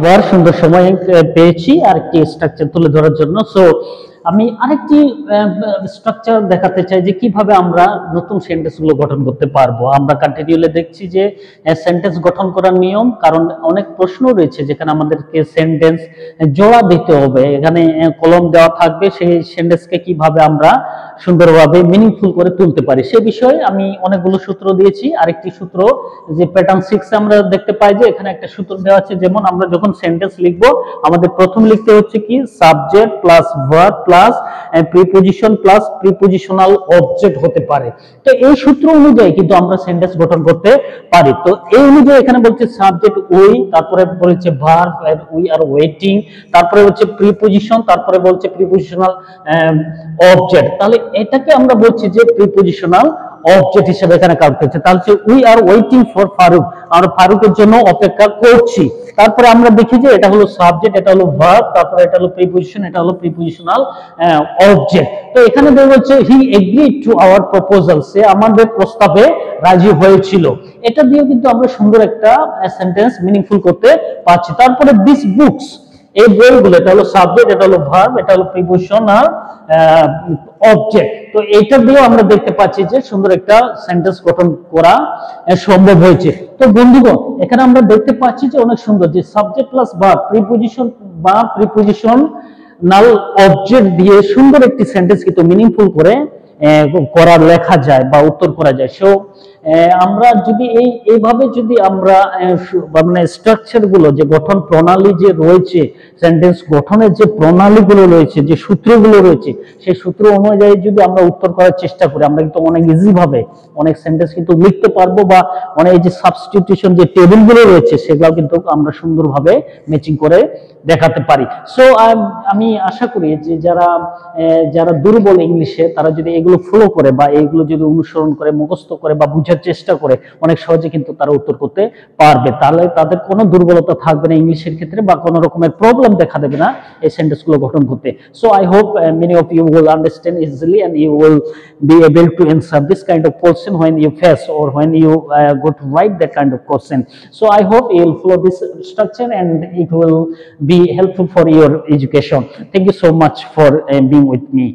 আবার সুন্দর সময় পেয়েছি আরেকটি স্ট্রাকচার তুলে ধরার জন্য। সো আমি আরেকটি স্ট্রাকচার দেখাতে চাই যে কিভাবে আমরা নতুন সেন্টেন্স গুলো গঠন করতে পারবো। আমরা কন্টিনিউলি দেখছি যে সেন্টেন্স গঠন করার নিয়ম, কারণ অনেক প্রশ্ন রয়েছে যেখানে আমাদেরকে সেন্টেন্স জোড়া দিতে হবে, এখানে কলম দেওয়া থাকবে, সেই সেন্টেন্সকে কিভাবে আমরা সুন্দরভাবে মিনিংফুল করে তুলতে পারি সে বিষয়ে আমি অনেকগুলো সূত্র দিয়েছি। আরেকটি সূত্র যে প্যাটার্ন 6 আমরা দেখতে পাই যে এখানে একটা সূত্র দেওয়া আছে, যেমন আমরা যখন সেন্টেন্স লিখবো আমাদের প্রথম লিখতে হচ্ছে কি subject plus verb plus preposition plus prepositional object হতে পারে। তো এই সূত্র অনুযায়ী কিন্তু আমরা সেন্টেন্স গঠন করতে পারি। তো এই অনুযায়ী এখানে বলছে সাবজেক্ট উই, তারপরে বলছে ভার্ব উই আর ওয়েটিং, তারপরে হচ্ছে প্রিপজিশন, তারপরে বলছে প্রিপজিশনাল অবজেক্ট। তাহলে এটাকে আমরা বলছি যে প্রিপজিশনাল অবজেক্ট হিসেবে এখানে কাজ করছে। তাহলে we are waiting for Farooq, আমরা ফারুকের জন্য অপেক্ষা করছি। তারপরে আমরা দেখি যে এটা হলো সাবজেক্ট, এটা হলো ভার্ব, তারপরে এটা হলো প্রিপজিশন, এটা হলো প্রিপজিশনাল অবজেক্ট। তো এখানে বলছে হি এগ্রিড টু আওয়ার প্রপোজাল, সে আমাদের প্রস্তাবে রাজি হয়েছিল। এটা দিয়ে কিন্তু আমরা সুন্দর একটা সেন্টেন্স মিনিংফুল করতে পারছি। তারপরে দিস বুকস, এই বইগুলো, এটা হলো সাবজেক্ট, এটা হলো ভার্ব, এটা হলো প্রিপজিশন আর অবজেক্ট। তো এইটা দিয়ে আমরা দেখতে পাচ্ছি যে সুন্দর একটা সেন্টেন্স গঠন করা সম্ভব হয়েছে। তো বন্ধুগণ এখানে আমরা দেখতে পাচ্ছি যে অনেক সুন্দর যে সাবজেক্ট প্লাস ভার্ব প্রিপজিশন বা প্রিপজিশনাল অবজেক্ট দিয়ে সুন্দর একটি সেন্টেন্স কিন্তু মিনিংফুল করে লেখা যায় বা উত্তর করা যায়। সো আমরা যদি এইভাবে যদি আমরা মানে স্ট্রাকচার গুলো, যে গঠন প্রণালী যে রয়েছে, সেন্টেন্স গঠনের যে প্রণালীগুলো রয়েছে, যে সূত্রগুলো রয়েছে, সেই সূত্র অনুযায়ী যদি আমরা উত্তর করার চেষ্টা করি, আমরা কিন্তু অনেক ইজি ভাবে অনেক সেন্টেন্স কিন্তু লিখতে পারবো, বা অনেক যে সাবস্টিটিউশন যে টেবিলগুলো রয়েছে সেগুলো কিন্তু আমরা সুন্দরভাবে ম্যাচিং করে দেখাতে পারি। সো আমি আশা করি যে যারা দুর্বল ইংলিশে, তারা যদি এগুলো ফলো করে বা এগুলো যদি অনুসরণ করে, মুখস্থ করে বা বুঝার চেষ্টা করে, অনেক সহজে কিন্তু তারা উত্তর করতে পারবে। তাহলে তাদের কোনো দুর্বলতা থাকবে না ইংলিশের ক্ষেত্রে, বা কোনো রকমের প্রবলেম দেখা দেবে না এই সেন্টেন্সগুলো গঠন করতে। So I hope many of you will understand easily and you will be able to answer this kind of question when you face or when you go to write that kind of question. So I hope you will follow this structure and it will be helpful for your education. Thank you so much for being with me.